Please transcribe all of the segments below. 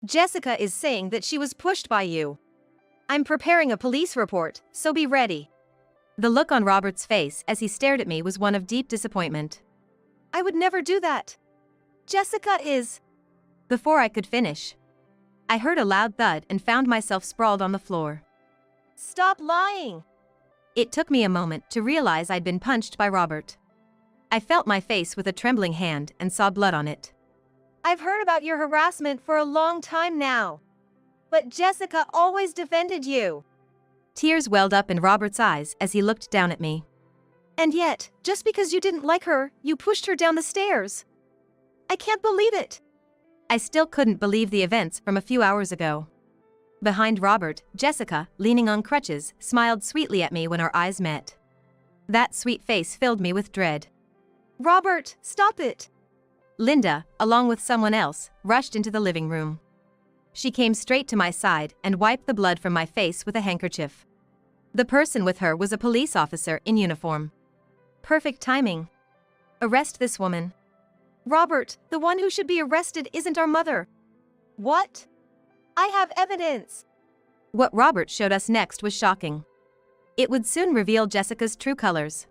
Jessica is saying that she was pushed by you. I'm preparing a police report, so be ready. The look on Robert's face as he stared at me was one of deep disappointment. I would never do that. Jessica is... Before I could finish, I heard a loud thud and found myself sprawled on the floor. Stop lying. It took me a moment to realize I'd been punched by Robert. I felt my face with a trembling hand and saw blood on it. I've heard about your harassment for a long time now. But Jessica always defended you. Tears welled up in Robert's eyes as he looked down at me. And yet, just because you didn't like her, you pushed her down the stairs. I can't believe it. I still couldn't believe the events from a few hours ago. Behind Robert, Jessica, leaning on crutches, smiled sweetly at me when our eyes met. That sweet face filled me with dread. Robert, stop it. Linda, along with someone else, rushed into the living room. She came straight to my side and wiped the blood from my face with a handkerchief. The person with her was a police officer in uniform. Perfect timing. Arrest this woman. Robert, the one who should be arrested isn't our mother. What? I have evidence. What Robert showed us next was shocking. It would soon reveal Jessica's true colors.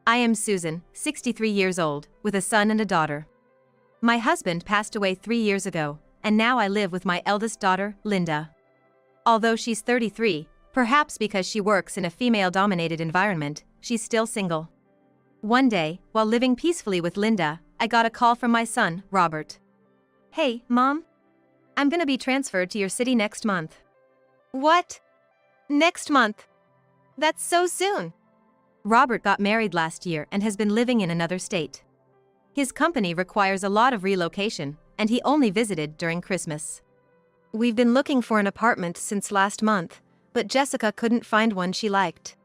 I am Susan, 63 years old, with a son and a daughter. My husband passed away 3 years ago, and now I live with my eldest daughter, Linda. Although she's 33, perhaps because she works in a female-dominated environment, she's still single. One day, while living peacefully with Linda, I got a call from my son, Robert. Hey, Mom? I'm gonna be transferred to your city next month. What? Next month? That's so soon. Robert got married last year and has been living in another state. His company requires a lot of relocation, and he only visited during Christmas. We've been looking for an apartment since last month, but Jessica couldn't find one she liked.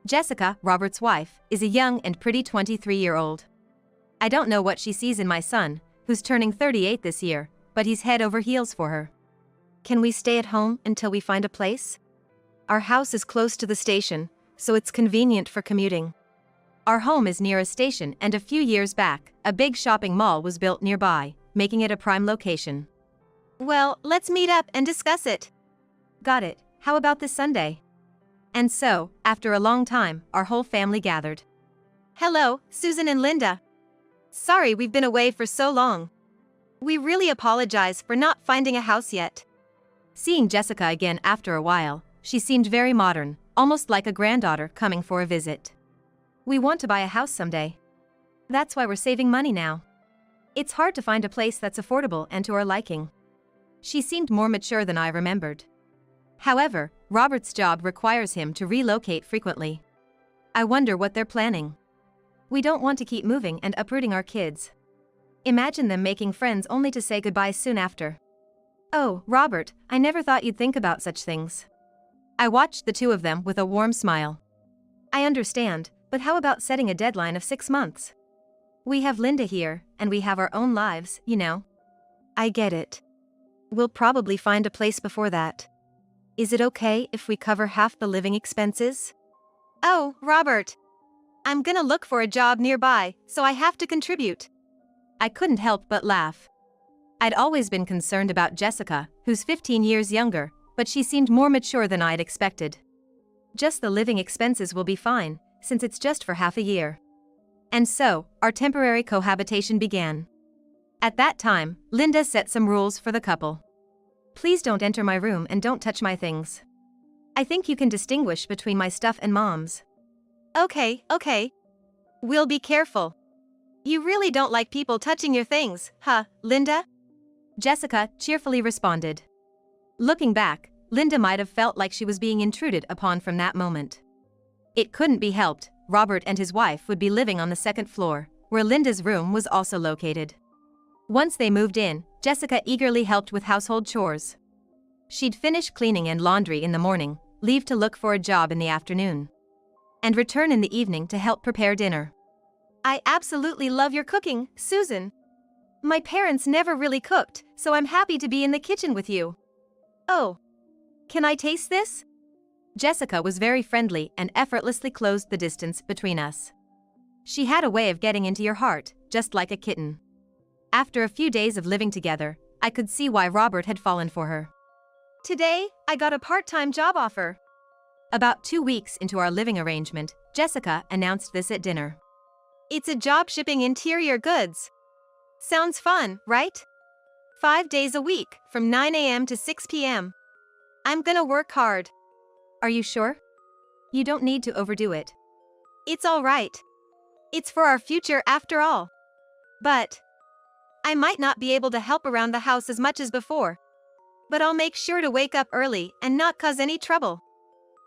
Jessica, Robert's wife, is a young and pretty 23-year-old. I don't know what she sees in my son, who's turning 38 this year, but he's head over heels for her. Can we stay at home until we find a place? Our house is close to the station, so it's convenient for commuting. Our home is near a station, and a few years back, a big shopping mall was built nearby, making it a prime location. Well, let's meet up and discuss it. Got it. How about this Sunday? And so, after a long time, our whole family gathered. Hello, Susan and Linda. Sorry we've been away for so long. We really apologize for not finding a house yet. Seeing Jessica again after a while, she seemed very modern, almost like a granddaughter coming for a visit. We want to buy a house someday. That's why we're saving money now. It's hard to find a place that's affordable and to our liking. She seemed more mature than I remembered. However, Robert's job requires him to relocate frequently. I wonder what they're planning. We don't want to keep moving and uprooting our kids. Imagine them making friends only to say goodbye soon after. Oh, Robert, I never thought you'd think about such things. I watched the two of them with a warm smile. I understand, but how about setting a deadline of 6 months? We have Linda here, and we have our own lives, you know. I get it. We'll probably find a place before that. Is it okay if we cover half the living expenses? Oh, Robert. I'm gonna look for a job nearby, so I have to contribute. I couldn't help but laugh. I'd always been concerned about Jessica, who's 15 years younger, but she seemed more mature than I'd expected. Just the living expenses will be fine, since it's just for half a year. And so, our temporary cohabitation began. At that time, Linda set some rules for the couple. Please don't enter my room and don't touch my things. I think you can distinguish between my stuff and Mom's. Okay. We'll be careful. You really don't like people touching your things, huh, Linda? Jessica cheerfully responded. Looking back, Linda might have felt like she was being intruded upon from that moment. It couldn't be helped, Robert and his wife would be living on the second floor, where Linda's room was also located. Once they moved in, Jessica eagerly helped with household chores. She'd finish cleaning and laundry in the morning, leave to look for a job in the afternoon, and return in the evening to help prepare dinner. I absolutely love your cooking, Susan. My parents never really cooked, so I'm happy to be in the kitchen with you. Oh. Can I taste this? Jessica was very friendly and effortlessly closed the distance between us. She had a way of getting into your heart, just like a kitten. After a few days of living together, I could see why Robert had fallen for her. Today, I got a part-time job offer. About 2 weeks into our living arrangement, Jessica announced this at dinner. It's a job shipping interior goods. Sounds fun, right? 5 days a week, from 9 a.m. to 6 p.m. I'm gonna work hard. Are you sure? You don't need to overdo it. It's all right. It's for our future after all. But I might not be able to help around the house as much as before. But I'll make sure to wake up early and not cause any trouble.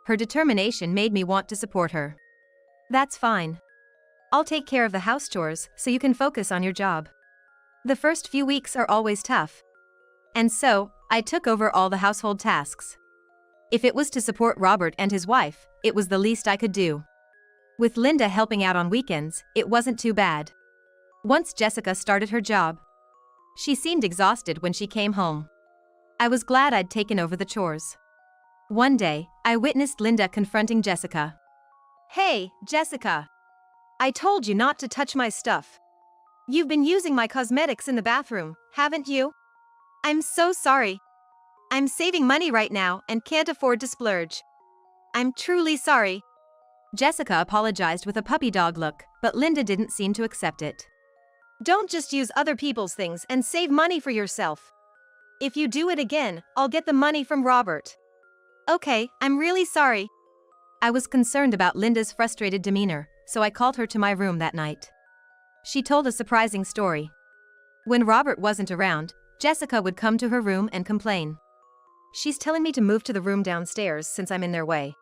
Her determination made me want to support her. That's fine. I'll take care of the house chores so you can focus on your job. The first few weeks are always tough. And so, I took over all the household tasks. If it was to support Robert and his wife, it was the least I could do. With Linda helping out on weekends, it wasn't too bad. Once Jessica started her job, she seemed exhausted when she came home. I was glad I'd taken over the chores. One day, I witnessed Linda confronting Jessica. Hey, Jessica. I told you not to touch my stuff. You've been using my cosmetics in the bathroom, haven't you? I'm so sorry. I'm saving money right now and can't afford to splurge. I'm truly sorry. Jessica apologized with a puppy dog look, but Linda didn't seem to accept it. Don't just use other people's things and save money for yourself. If you do it again, I'll get the money from Robert. Okay, I'm really sorry. I was concerned about Linda's frustrated demeanor, so I called her to my room that night. She told a surprising story. When Robert wasn't around, Jessica would come to her room and complain. She's telling me to move to the room downstairs since I'm in their way.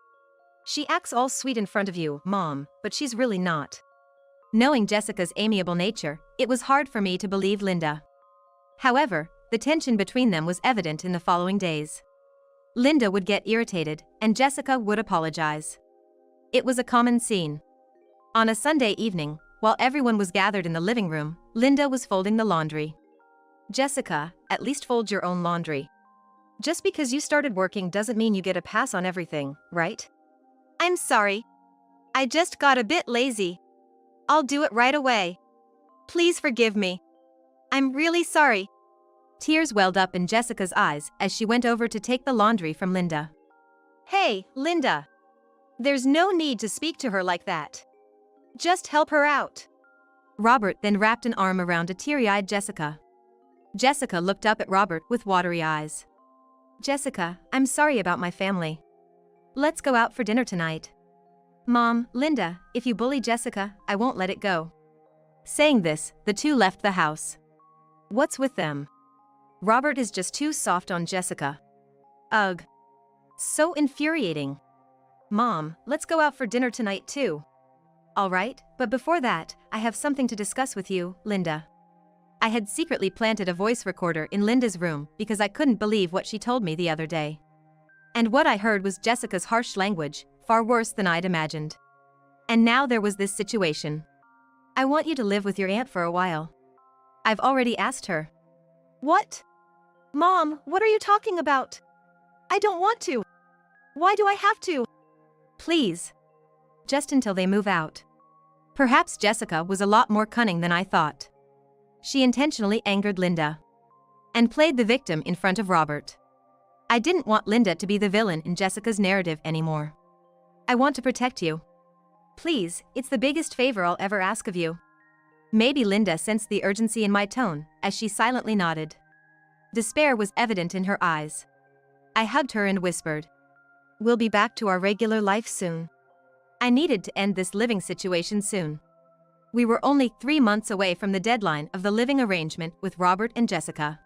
She acts all sweet in front of you, Mom, but she's really not. Knowing Jessica's amiable nature, it was hard for me to believe Linda. However, the tension between them was evident in the following days. Linda would get irritated, and Jessica would apologize. It was a common scene. On a Sunday evening, while everyone was gathered in the living room, Linda was folding the laundry. Jessica, at least fold your own laundry. Just because you started working doesn't mean you get a pass on everything, right? I'm sorry. I just got a bit lazy. I'll do it right away. Please forgive me. I'm really sorry. Tears welled up in Jessica's eyes as she went over to take the laundry from Linda. Hey, Linda. There's no need to speak to her like that. Just help her out. Robert then wrapped an arm around a teary-eyed Jessica. Jessica looked up at Robert with watery eyes. Jessica, I'm sorry about my family. Let's go out for dinner tonight. Mom, Linda, if you bully Jessica, I won't let it go. Saying this, the two left the house. What's with them? Robert is just too soft on Jessica. Ugh. So infuriating. Mom, let's go out for dinner tonight too. All right, but before that, I have something to discuss with you, Linda. I had secretly planted a voice recorder in Linda's room because I couldn't believe what she told me the other day. And what I heard was Jessica's harsh language, far worse than I'd imagined. And now there was this situation. I want you to live with your aunt for a while. I've already asked her. What? Mom, what are you talking about? I don't want to. Why do I have to? Please. Just until they move out. Perhaps Jessica was a lot more cunning than I thought. She intentionally angered Linda and played the victim in front of Robert. I didn't want Linda to be the villain in Jessica's narrative anymore. I want to protect you. Please, it's the biggest favor I'll ever ask of you. Maybe Linda sensed the urgency in my tone as she silently nodded. Despair was evident in her eyes. I hugged her and whispered, "We'll be back to our regular life soon." I needed to end this living situation soon. We were only 3 months away from the deadline of the living arrangement with Robert and Jessica.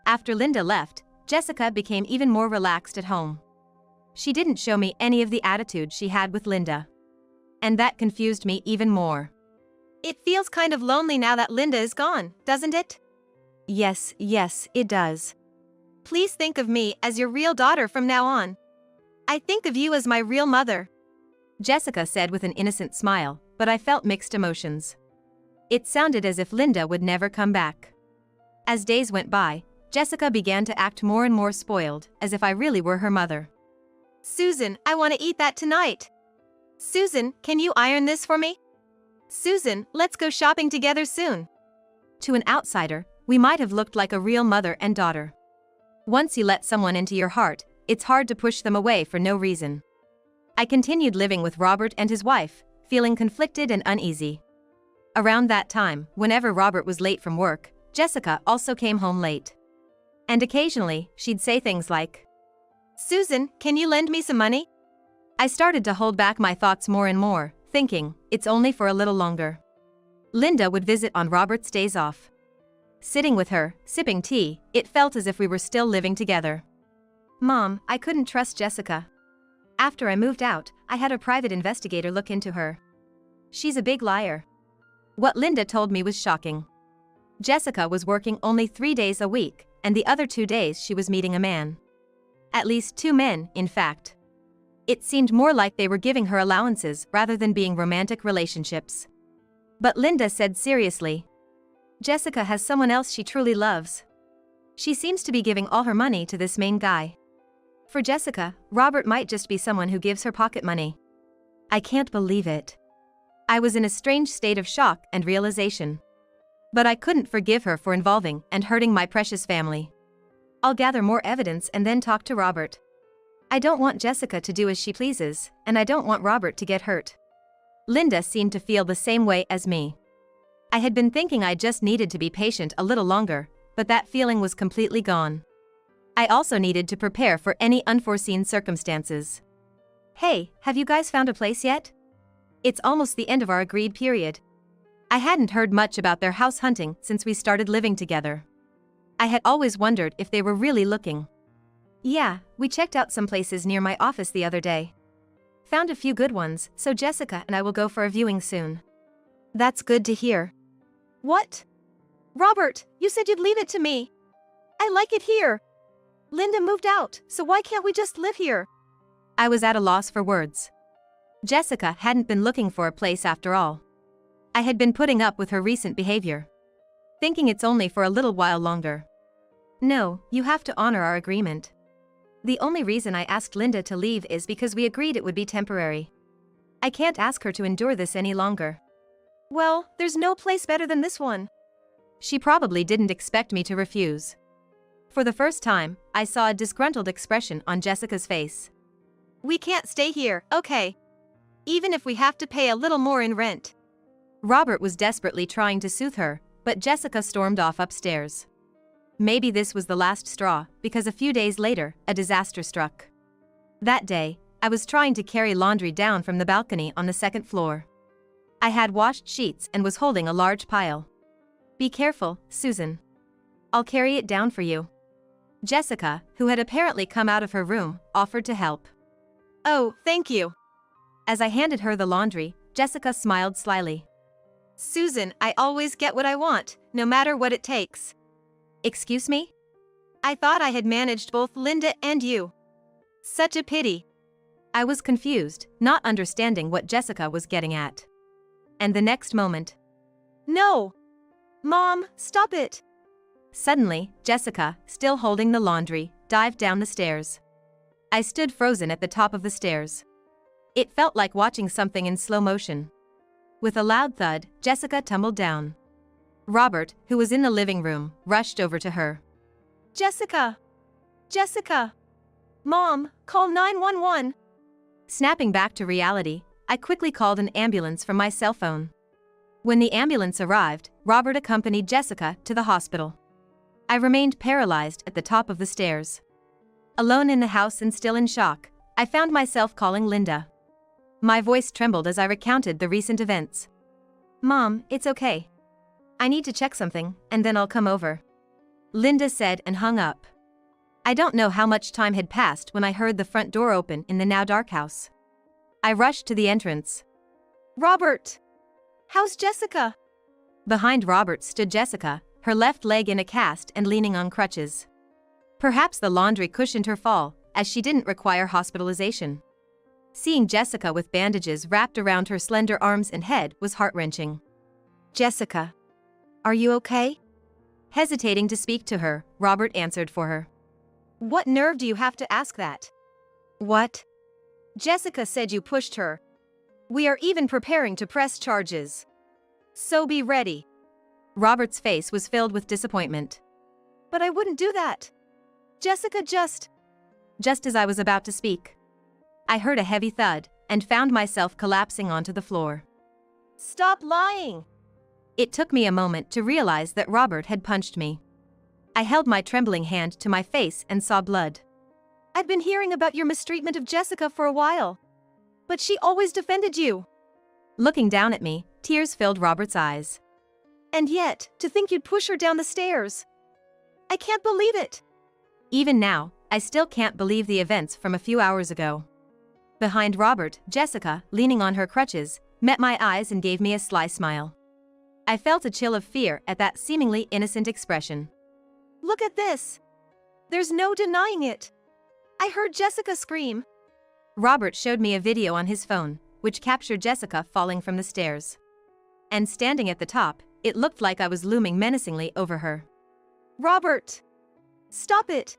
After Linda left, Jessica became even more relaxed at home. She didn't show me any of the attitude she had with Linda. And that confused me even more. It feels kind of lonely now that Linda is gone, doesn't it? Yes, it does. Please think of me as your real daughter from now on. I think of you as my real mother. Jessica said with an innocent smile, but I felt mixed emotions. It sounded as if Linda would never come back. As days went by, Jessica began to act more and more spoiled, as if I really were her mother. Susan, I want to eat that tonight. Susan, can you iron this for me? Susan, let's go shopping together soon. To an outsider, We might have looked like a real mother and daughter. Once you let someone into your heart, it's hard to push them away for no reason. I continued living with Robert and his wife, feeling conflicted and uneasy. Around that time, whenever Robert was late from work, Jessica also came home late. And occasionally, she'd say things like, "Susan, can you lend me some money?" I started to hold back my thoughts more and more, thinking, it's only for a little longer. Linda would visit on Robert's days off. Sitting with her, sipping tea, it felt as if we were still living together. Mom, I couldn't trust Jessica. After I moved out, I had a private investigator look into her. She's a big liar. What Linda told me was shocking. Jessica was working only 3 days a week, and the other 2 days she was meeting a man. At least 2 men, in fact. It seemed more like they were giving her allowances rather than being romantic relationships. But Linda said seriously, Jessica has someone else she truly loves. She seems to be giving all her money to this main guy. For Jessica, Robert might just be someone who gives her pocket money. I can't believe it. I was in a strange state of shock and realization. But I couldn't forgive her for involving and hurting my precious family. I'll gather more evidence and then talk to Robert. I don't want Jessica to do as she pleases, and I don't want Robert to get hurt. Linda seemed to feel the same way as me. I had been thinking I just needed to be patient a little longer, but that feeling was completely gone. I also needed to prepare for any unforeseen circumstances. Hey, have you guys found a place yet? It's almost the end of our agreed period. I hadn't heard much about their house hunting since we started living together. I had always wondered if they were really looking. Yeah, we checked out some places near my office the other day. Found a few good ones, so Jessica and I will go for a viewing soon. That's good to hear. What? Robert, you said you'd leave it to me. I like it here. Linda moved out, so why can't we just live here? I was at a loss for words. Jessica hadn't been looking for a place after all. I had been putting up with her recent behavior. Thinking it's only for a little while longer. No, you have to honor our agreement. The only reason I asked Linda to leave is because we agreed it would be temporary. I can't ask her to endure this any longer. Well, there's no place better than this one. She probably didn't expect me to refuse. For the first time, I saw a disgruntled expression on Jessica's face. We can't stay here, okay? Even if we have to pay a little more in rent. Robert was desperately trying to soothe her, but Jessica stormed off upstairs. Maybe this was the last straw, because a few days later, a disaster struck. That day, I was trying to carry laundry down from the balcony on the 2nd floor. I had washed sheets and was holding a large pile. Be careful, Susan. I'll carry it down for you. Jessica, who had apparently come out of her room, offered to help. Oh, thank you. As I handed her the laundry, Jessica smiled slyly. Susan, I always get what I want, no matter what it takes. Excuse me? I thought I had managed both Linda and you. Such a pity. I was confused, not understanding what Jessica was getting at. And the next moment. No! Mom, stop it! Suddenly, Jessica, still holding the laundry, dived down the stairs. I stood frozen at the top of the stairs. It felt like watching something in slow motion. With a loud thud, Jessica tumbled down. Robert, who was in the living room, rushed over to her. Jessica! Jessica! Mom, call 911! Snapping back to reality, I quickly called an ambulance from my cell phone. When the ambulance arrived, Robert accompanied Jessica to the hospital. I remained paralyzed at the top of the stairs. Alone in the house and still in shock, I found myself calling Linda. My voice trembled as I recounted the recent events. Mom, it's okay. I need to check something, and then I'll come over. Linda said and hung up. I don't know how much time had passed when I heard the front door open in the now dark house. I rushed to the entrance. Robert! How's Jessica? Behind Robert stood Jessica, her left leg in a cast and leaning on crutches. Perhaps the laundry cushioned her fall, as she didn't require hospitalization. Seeing Jessica with bandages wrapped around her slender arms and head was heart-wrenching. Jessica, are you okay? Hesitating to speak to her, Robert answered for her. What nerve do you have to ask that? What? Jessica said you pushed her. We are even preparing to press charges. So be ready. Robert's face was filled with disappointment. But I wouldn't do that. Jessica just as I was about to speak, I heard a heavy thud and found myself collapsing onto the floor. Stop lying! It took me a moment to realize that Robert had punched me. I held my trembling hand to my face and saw blood. I'd been hearing about your mistreatment of Jessica for a while. But she always defended you. Looking down at me, tears filled Robert's eyes. And yet, to think you'd push her down the stairs. I can't believe it. Even now, I still can't believe the events from a few hours ago. Behind Robert, Jessica, leaning on her crutches, met my eyes and gave me a sly smile. I felt a chill of fear at that seemingly innocent expression. Look at this. There's no denying it. I heard Jessica scream. Robert showed me a video on his phone, which captured Jessica falling from the stairs. And standing at the top, it looked like I was looming menacingly over her. Robert! Stop it!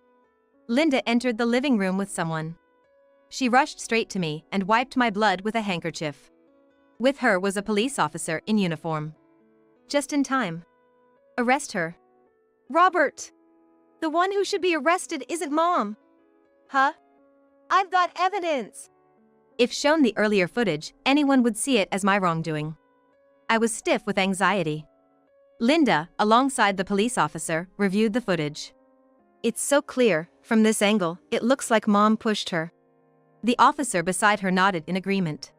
Linda entered the living room with someone. She rushed straight to me and wiped my blood with a handkerchief. With her was a police officer in uniform. Just in time. Arrest her. Robert! The one who should be arrested isn't Mom. Huh? I've got evidence. If shown the earlier footage, anyone would see it as my wrongdoing. I was stiff with anxiety. Linda, alongside the police officer, reviewed the footage. It's so clear, from this angle, it looks like Mom pushed her. The officer beside her nodded in agreement.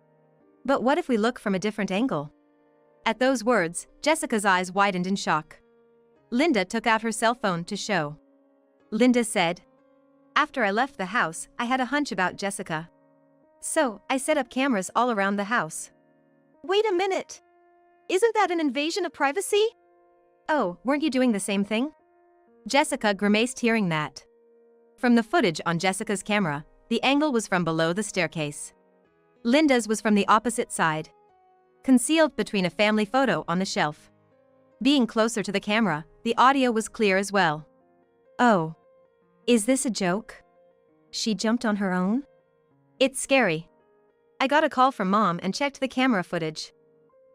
But what if we look from a different angle? At those words, Jessica's eyes widened in shock. Linda took out her cell phone to show. Linda said, "After I left the house, I had a hunch about Jessica. So, I set up cameras all around the house." Wait a minute. Isn't that an invasion of privacy? Oh, weren't you doing the same thing? Jessica grimaced hearing that. From the footage on Jessica's camera, the angle was from below the staircase. Linda's was from the opposite side, concealed between a family photo on the shelf. Being closer to the camera, the audio was clear as well. Oh. Is this a joke? She jumped on her own? It's scary. I got a call from Mom and checked the camera footage.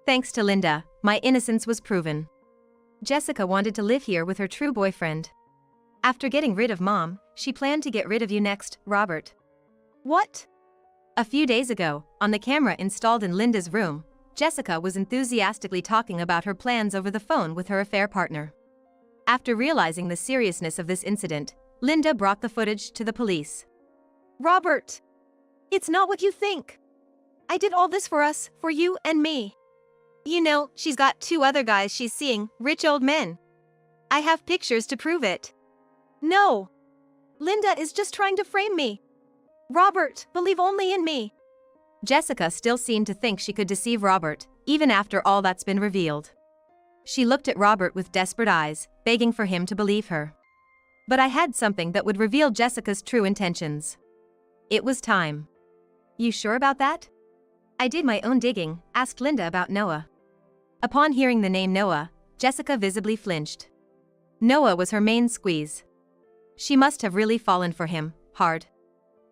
Thanks to Linda, my innocence was proven. Jessica wanted to live here with her true boyfriend. After getting rid of Mom, she planned to get rid of you next, Robert. What? A few days ago, on the camera installed in Linda's room, Jessica was enthusiastically talking about her plans over the phone with her affair partner. After realizing the seriousness of this incident, Linda brought the footage to the police. Robert! It's not what you think. I did all this for us, for you and me. You know, she's got 2 other guys she's seeing, rich old men. I have pictures to prove it. No! Linda is just trying to frame me. Robert, believe only in me. Jessica still seemed to think she could deceive Robert, even after all that's been revealed. She looked at Robert with desperate eyes, begging for him to believe her. But I had something that would reveal Jessica's true intentions. It was time. You sure about that? I did my own digging, asked Linda about Noah. Upon hearing the name Noah, Jessica visibly flinched. Noah was her main squeeze. She must have really fallen for him, hard.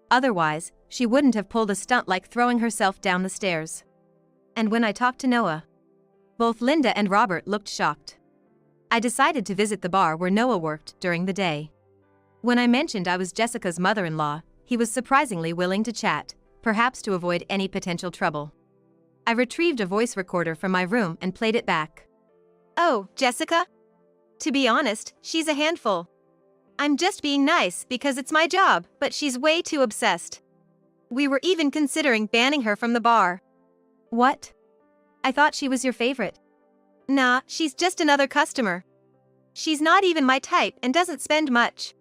Otherwise, she wouldn't have pulled a stunt like throwing herself down the stairs. And when I talked to Noah, both Linda and Robert looked shocked. I decided to visit the bar where Noah worked during the day. When I mentioned I was Jessica's mother-in-law, he was surprisingly willing to chat, perhaps to avoid any potential trouble. I retrieved a voice recorder from my room and played it back. Oh, Jessica? To be honest, she's a handful. I'm just being nice because it's my job, but she's way too obsessed. We were even considering banning her from the bar. What? I thought she was your favorite. Nah, she's just another customer. She's not even my type and doesn't spend much.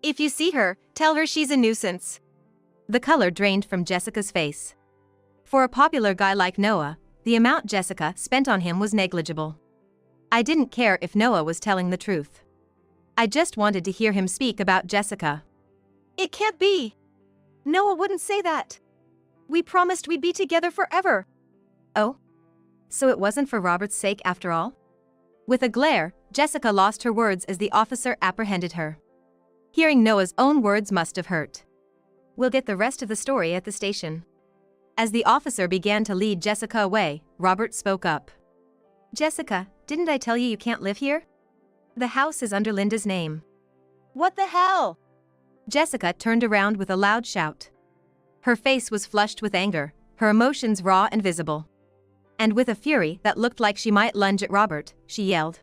If you see her, tell her she's a nuisance. The color drained from Jessica's face. For a popular guy like Noah, the amount Jessica spent on him was negligible. I didn't care if Noah was telling the truth. I just wanted to hear him speak about Jessica. It can't be. Noah wouldn't say that. We promised we'd be together forever. Oh? So it wasn't for Robert's sake after all? With a glare, Jessica lost her words as the officer apprehended her. Hearing Noah's own words must have hurt. We'll get the rest of the story at the station. As the officer began to lead Jessica away, Robert spoke up. Jessica, Didn't I tell you you can't live here? The house is under Linda's name. What the hell? Jessica turned around with a loud shout. Her face was flushed with anger, her emotions raw and visible. And with a fury that looked like she might lunge at Robert, she yelled.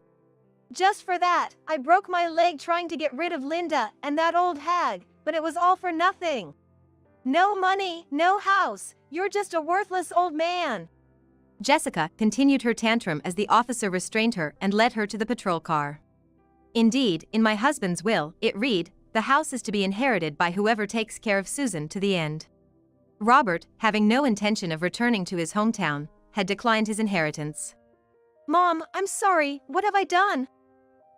Just for that, I broke my leg trying to get rid of Linda and that old hag, but it was all for nothing. No money, no house, you're just a worthless old man. Jessica continued her tantrum as the officer restrained her and led her to the patrol car. Indeed, in my husband's will, it read, the house is to be inherited by whoever takes care of Susan to the end. Robert, having no intention of returning to his hometown, had declined his inheritance. Mom, I'm sorry, what have I done?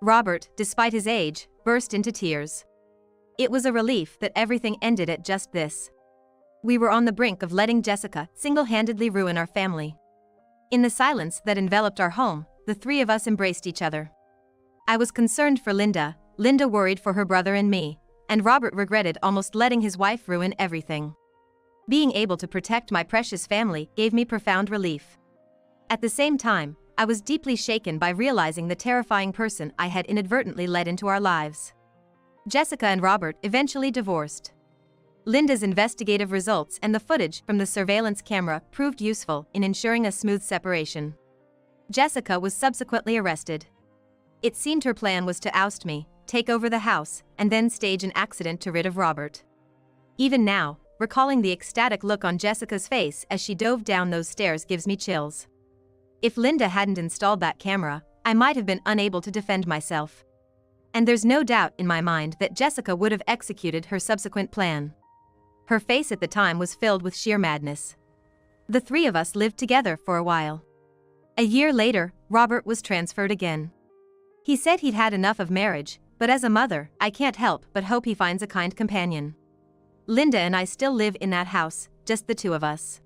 Robert, despite his age, burst into tears. It was a relief that everything ended at just this. We were on the brink of letting Jessica single-handedly ruin our family. In the silence that enveloped our home, the three of us embraced each other. I was concerned for Linda, Linda worried for her brother and me, and Robert regretted almost letting his wife ruin everything. Being able to protect my precious family gave me profound relief. At the same time, I was deeply shaken by realizing the terrifying person I had inadvertently let into our lives. Jessica and Robert eventually divorced. Linda's investigative results and the footage from the surveillance camera proved useful in ensuring a smooth separation. Jessica was subsequently arrested. It seemed her plan was to oust me, take over the house, and then stage an accident to rid of Robert. Even now, recalling the ecstatic look on Jessica's face as she dove down those stairs gives me chills. If Linda hadn't installed that camera, I might have been unable to defend myself. And there's no doubt in my mind that Jessica would have executed her subsequent plan. Her face at the time was filled with sheer madness. The three of us lived together for a while. A year later, Robert was transferred again. He said he'd had enough of marriage, but as a mother, I can't help but hope he finds a kind companion. Linda and I still live in that house, just the two of us.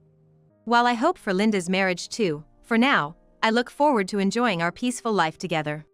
While I hope for Linda's marriage too, for now, I look forward to enjoying our peaceful life together.